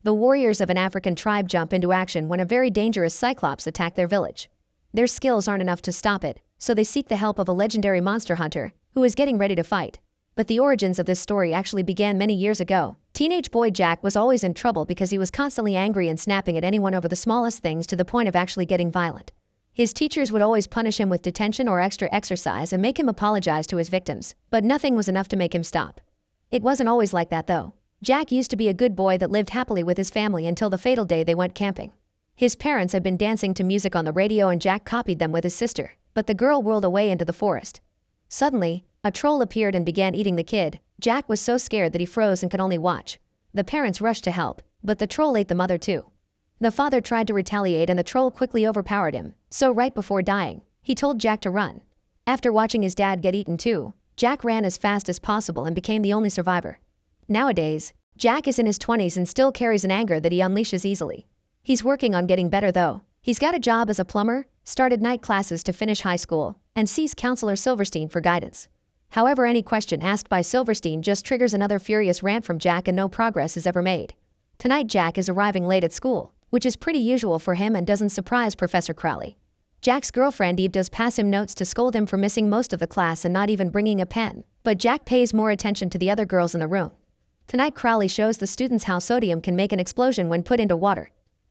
The warriors of an African tribe jump into action when a very dangerous cyclops attack their village. Their skills aren't enough to stop it, so they seek the help of a legendary monster hunter, who is getting ready to fight. But the origins of this story actually began many years ago. Teenage boy Jack was always in trouble because he was constantly angry and snapping at anyone over the smallest things to the point of actually getting violent. His teachers would always punish him with detention or extra exercise and make him apologize to his victims, but nothing was enough to make him stop. It wasn't always like that though. Jack used to be a good boy that lived happily with his family until the fatal day they went camping. His parents had been dancing to music on the radio and Jack copied them with his sister, but the girl whirled away into the forest. Suddenly, a troll appeared and began eating the kid. Jack was so scared that he froze and could only watch. The parents rushed to help, but the troll ate the mother too. The father tried to retaliate and the troll quickly overpowered him, so right before dying, he told Jack to run. After watching his dad get eaten too, Jack ran as fast as possible and became the only survivor. Nowadays, Jack is in his 20s and still carries an anger that he unleashes easily. He's working on getting better though. He's got a job as a plumber, started night classes to finish high school, and sees Counselor Silverstein for guidance. However, any question asked by Silverstein just triggers another furious rant from Jack and no progress is ever made. Tonight Jack is arriving late at school, which is pretty usual for him and doesn't surprise Professor Crowley. Jack's girlfriend Eve does pass him notes to scold him for missing most of the class and not even bringing a pen, but Jack pays more attention to the other girls in the room. Tonight Crowley shows the students how sodium can make an explosion when put into water.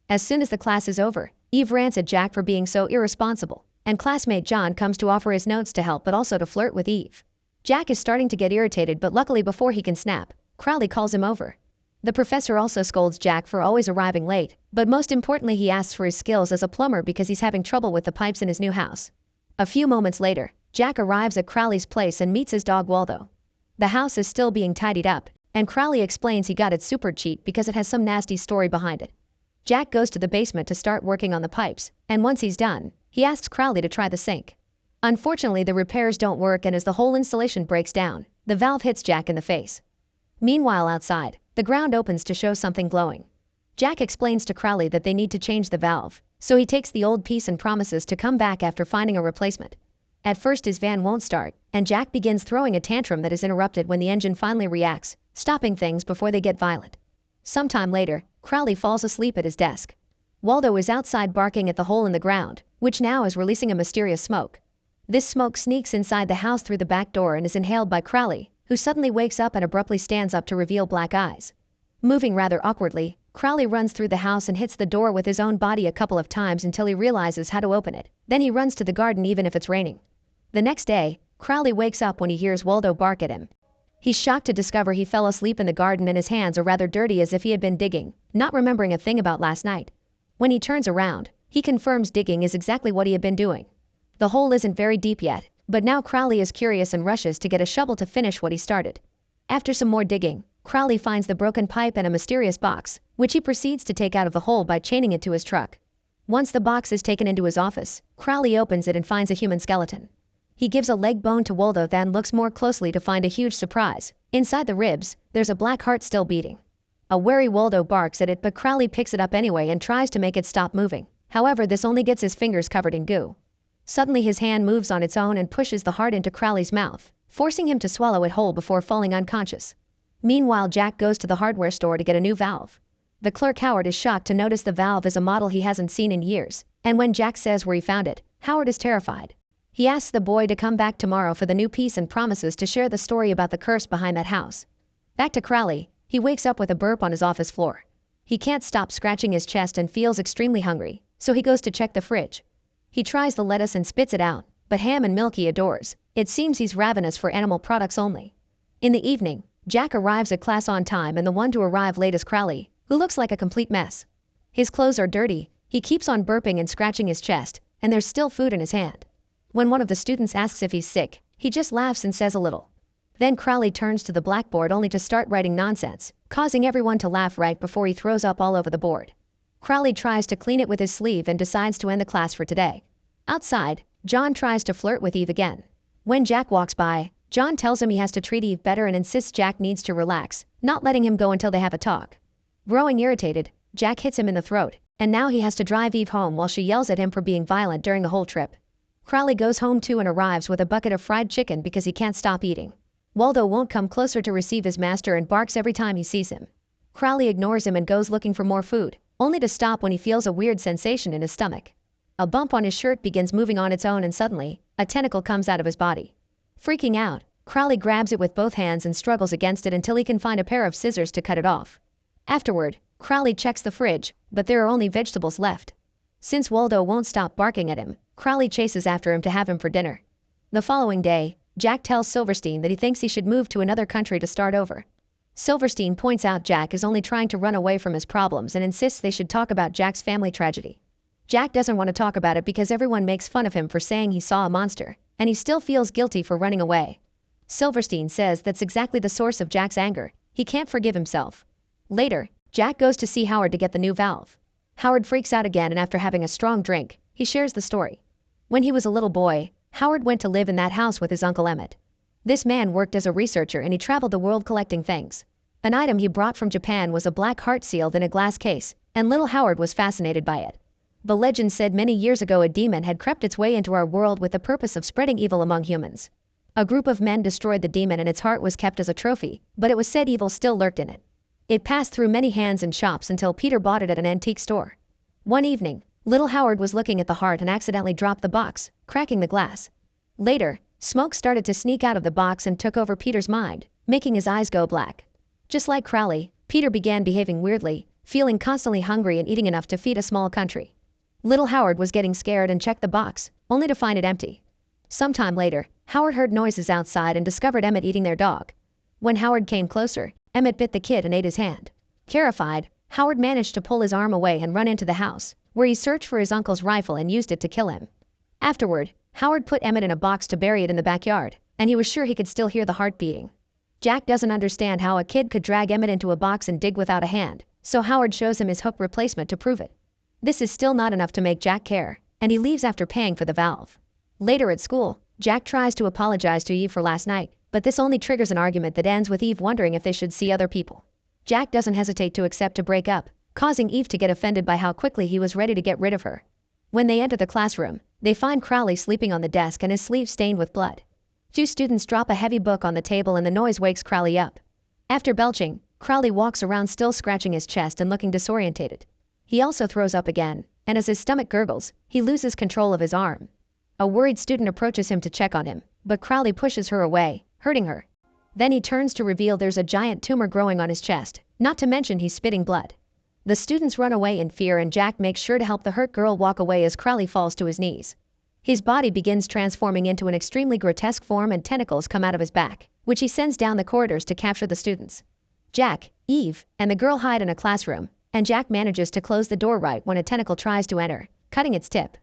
As soon as the class is over, Eve rants at Jack for being so irresponsible, and classmate John comes to offer his notes to help but also to flirt with Eve. Jack is starting to get irritated, but luckily before he can snap, Crowley calls him over. The professor also scolds Jack for always arriving late, but most importantly he asks for his skills as a plumber because he's having trouble with the pipes in his new house. A few moments later, Jack arrives at Crowley's place and meets his dog Waldo. The house is still being tidied up, and Crowley explains he got it super cheap because it has some nasty story behind it. Jack goes to the basement to start working on the pipes, and once he's done, he asks Crowley to try the sink. Unfortunately, the repairs don't work, and as the whole installation breaks down, the valve hits Jack in the face. Meanwhile outside, the ground opens to show something glowing. Jack explains to Crowley that they need to change the valve, so he takes the old piece and promises to come back after finding a replacement. At first his van won't start, and Jack begins throwing a tantrum that is interrupted when the engine finally reacts, stopping things before they get violent. Sometime later, Crowley falls asleep at his desk. Waldo is outside barking at the hole in the ground, which now is releasing a mysterious smoke. This smoke sneaks inside the house through the back door and is inhaled by Crowley, who suddenly wakes up and abruptly stands up to reveal black eyes. Moving rather awkwardly, Crowley runs through the house and hits the door with his own body a couple of times until he realizes how to open it. Then he runs to the garden even if it's raining. The next day, Crowley wakes up when he hears Waldo bark at him. He's shocked to discover he fell asleep in the garden and his hands are rather dirty as if he had been digging, not remembering a thing about last night. When he turns around, he confirms digging is exactly what he had been doing. The hole isn't very deep yet, but now Crowley is curious and rushes to get a shovel to finish what he started. After some more digging, Crowley finds the broken pipe and a mysterious box, which he proceeds to take out of the hole by chaining it to his truck. Once the box is taken into his office, Crowley opens it and finds a human skeleton. He gives a leg bone to Waldo, then looks more closely to find a huge surprise. Inside the ribs, there's a black heart still beating. A wary Waldo barks at it, but Crowley picks it up anyway and tries to make it stop moving. However, this only gets his fingers covered in goo. Suddenly his hand moves on its own and pushes the heart into Crowley's mouth, forcing him to swallow it whole before falling unconscious. Meanwhile, Jack goes to the hardware store to get a new valve. The clerk Howard is shocked to notice the valve is a model he hasn't seen in years, and when Jack says where he found it, Howard is terrified. He asks the boy to come back tomorrow for the new piece and promises to share the story about the curse behind that house. Back to Crowley, he wakes up with a burp on his office floor. He can't stop scratching his chest and feels extremely hungry, so he goes to check the fridge. He tries the lettuce and spits it out, but ham and milk he adores. It seems he's ravenous for animal products only. In the evening, Jack arrives at class on time, and the one to arrive late is Crowley, who looks like a complete mess. His clothes are dirty, he keeps on burping and scratching his chest, and there's still food in his hand. When one of the students asks if he's sick, he just laughs and says a little. Then Crowley turns to the blackboard only to start writing nonsense, causing everyone to laugh right before he throws up all over the board. Crowley tries to clean it with his sleeve and decides to end the class for today. Outside, John tries to flirt with Eve again. When Jack walks by, John tells him he has to treat Eve better and insists Jack needs to relax, not letting him go until they have a talk. Growing irritated, Jack hits him in the throat, and now he has to drive Eve home while she yells at him for being violent during the whole trip. Crowley goes home too and arrives with a bucket of fried chicken because he can't stop eating. Waldo won't come closer to receive his master and barks every time he sees him. Crowley ignores him and goes looking for more food, only to stop when he feels a weird sensation in his stomach. A bump on his shirt begins moving on its own and suddenly, a tentacle comes out of his body. Freaking out, Crowley grabs it with both hands and struggles against it until he can find a pair of scissors to cut it off. Afterward, Crowley checks the fridge, but there are only vegetables left. Since Waldo won't stop barking at him, Crowley chases after him to have him for dinner. The following day, Jack tells Silverstein that he thinks he should move to another country to start over. Silverstein points out Jack is only trying to run away from his problems and insists they should talk about Jack's family tragedy. Jack doesn't want to talk about it because everyone makes fun of him for saying he saw a monster, and he still feels guilty for running away. Silverstein says that's exactly the source of Jack's anger. He can't forgive himself. Later, Jack goes to see Howard to get the new valve. Howard freaks out again, and after having a strong drink, he shares the story. When he was a little boy, Howard went to live in that house with his Uncle Emmett. This man worked as a researcher and he traveled the world collecting things. An item he brought from Japan was a black heart sealed in a glass case, and little Howard was fascinated by it. The legend said many years ago a demon had crept its way into our world with the purpose of spreading evil among humans. A group of men destroyed the demon and its heart was kept as a trophy, but it was said evil still lurked in it. It passed through many hands and shops until Peter bought it at an antique store. One evening, little Howard was looking at the heart and accidentally dropped the box, cracking the glass. Later, smoke started to sneak out of the box and took over Peter's mind, making his eyes go black. Just like Crowley, Peter began behaving weirdly, feeling constantly hungry and eating enough to feed a small country. Little Howard was getting scared and checked the box, only to find it empty. Sometime later, Howard heard noises outside and discovered Emmett eating their dog. When Howard came closer, Emmett bit the kid and ate his hand. Terrified, Howard managed to pull his arm away and run into the house, where he searched for his uncle's rifle and used it to kill him. Afterward, Howard put Emmett in a box to bury it in the backyard, and he was sure he could still hear the heart beating. Jack doesn't understand how a kid could drag Emmett into a box and dig without a hand, so Howard shows him his hook replacement to prove it. This is still not enough to make Jack care, and he leaves after paying for the valve. Later at school, Jack tries to apologize to Eve for last night, but this only triggers an argument that ends with Eve wondering if they should see other people. Jack doesn't hesitate to accept to break up, causing Eve to get offended by how quickly he was ready to get rid of her. When they enter the classroom, they find Crowley sleeping on the desk and his sleeve stained with blood. Two students drop a heavy book on the table and the noise wakes Crowley up. After belching, Crowley walks around still scratching his chest and looking disorientated. He also throws up again, and as his stomach gurgles, he loses control of his arm. A worried student approaches him to check on him, but Crowley pushes her away, hurting her. Then he turns to reveal there's a giant tumor growing on his chest, not to mention he's spitting blood. The students run away in fear and Jack makes sure to help the hurt girl walk away as Crowley falls to his knees. His body begins transforming into an extremely grotesque form and tentacles come out of his back, which he sends down the corridors to capture the students. Jack, Eve, and the girl hide in a classroom, and Jack manages to close the door right when a tentacle tries to enter, cutting its tip.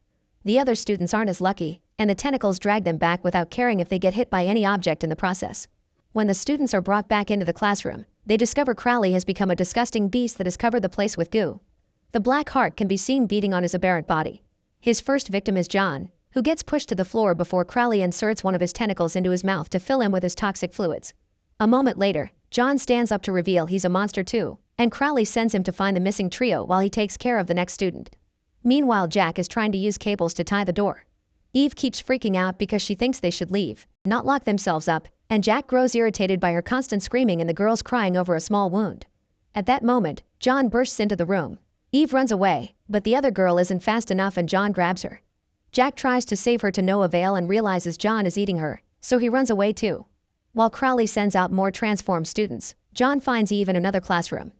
The other students aren't as lucky, and the tentacles drag them back without caring if they get hit by any object in the process. When the students are brought back into the classroom, they discover Crowley has become a disgusting beast that has covered the place with goo. The black heart can be seen beating on his aberrant body. His first victim is John, who gets pushed to the floor before Crowley inserts one of his tentacles into his mouth to fill him with his toxic fluids. A moment later, John stands up to reveal he's a monster too, and Crowley sends him to find the missing trio while he takes care of the next student. Meanwhile, Jack is trying to use cables to tie the door. Eve keeps freaking out because she thinks they should leave, not lock themselves up, and Jack grows irritated by her constant screaming and the girls crying over a small wound. At that moment, John bursts into the room. Eve runs away, but the other girl isn't fast enough and John grabs her. Jack tries to save her to no avail and realizes John is eating her, so he runs away too. While Crowley sends out more transformed students, John finds Eve in another classroom.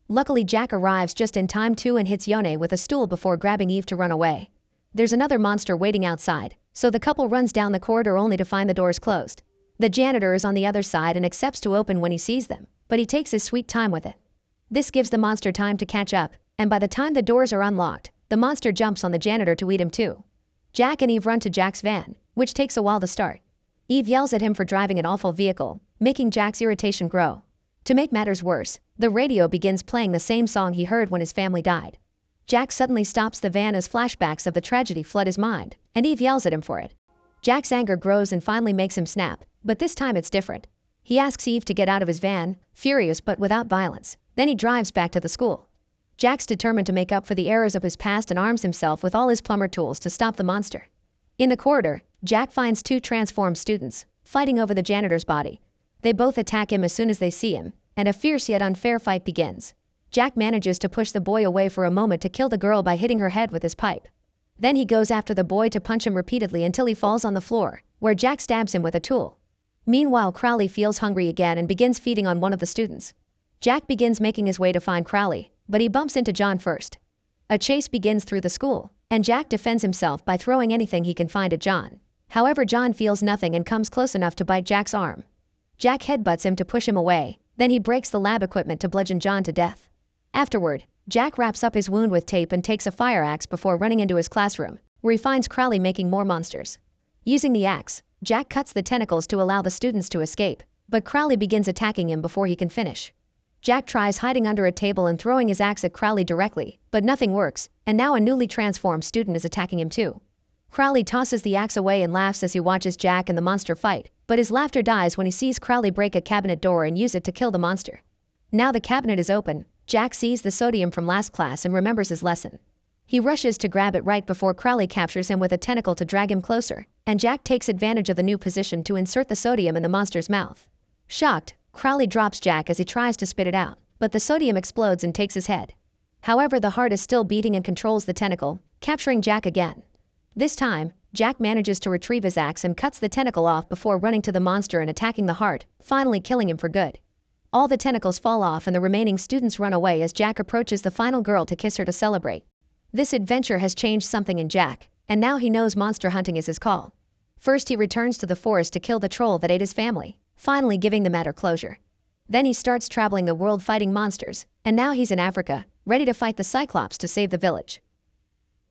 Luckily, Jack arrives just in time too and hits Yone with a stool before grabbing Eve to run away. There's another monster waiting outside, so the couple runs down the corridor only to find the doors closed. The janitor is on the other side and accepts to open when he sees them, but he takes his sweet time with it. This gives the monster time to catch up, and by the time the doors are unlocked, the monster jumps on the janitor to eat him too. Jack and Eve run to Jack's van, which takes a while to start. Eve yells at him for driving an awful vehicle, making Jack's irritation grow. To make matters worse, the radio begins playing the same song he heard when his family died. Jack suddenly stops the van as flashbacks of the tragedy flood his mind, and Eve yells at him for it. Jack's anger grows and finally makes him snap, but this time it's different. He asks Eve to get out of his van, furious but without violence. Then he drives back to the school. Jack's determined to make up for the errors of his past and arms himself with all his plumber tools to stop the monster. In the corridor, Jack finds two transformed students, fighting over the janitor's body. They both attack him as soon as they see him, and a fierce yet unfair fight begins. Jack manages to push the boy away for a moment to kill the girl by hitting her head with his pipe. Then he goes after the boy to punch him repeatedly until he falls on the floor, where Jack stabs him with a tool. Meanwhile, Crowley feels hungry again and begins feeding on one of the students. Jack begins making his way to find Crowley, but he bumps into John first. A chase begins through the school, and Jack defends himself by throwing anything he can find at John. However, John feels nothing and comes close enough to bite Jack's arm. Jack headbutts him to push him away, then he breaks the lab equipment to bludgeon John to death. Afterward, Jack wraps up his wound with tape and takes a fire axe before running into his classroom, where he finds Crowley making more monsters. Using the axe, Jack cuts the tentacles to allow the students to escape, but Crowley begins attacking him before he can finish. Jack tries hiding under a table and throwing his axe at Crowley directly, but nothing works, and now a newly transformed student is attacking him too. Crowley tosses the axe away and laughs as he watches Jack and the monster fight, but his laughter dies when he sees Crowley break a cabinet door and use it to kill the monster. Now the cabinet is open, Jack sees the sodium from last class and remembers his lesson. He rushes to grab it right before Crowley captures him with a tentacle to drag him closer, and Jack takes advantage of the new position to insert the sodium in the monster's mouth. Shocked, Crowley drops Jack as he tries to spit it out, but the sodium explodes and takes his head. However, the heart is still beating and controls the tentacle, capturing Jack again. This time, Jack manages to retrieve his axe and cuts the tentacle off before running to the monster and attacking the heart, finally killing him for good. All the tentacles fall off and the remaining students run away as Jack approaches the final girl to kiss her to celebrate. This adventure has changed something in Jack, and now he knows monster hunting is his call. First, he returns to the forest to kill the troll that ate his family, finally giving the matter closure. Then he starts traveling the world fighting monsters, and now he's in Africa, ready to fight the Cyclops to save the village.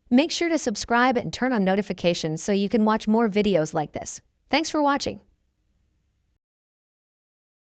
Make sure to subscribe and turn on notifications so you can watch more videos like this. Thanks for watching.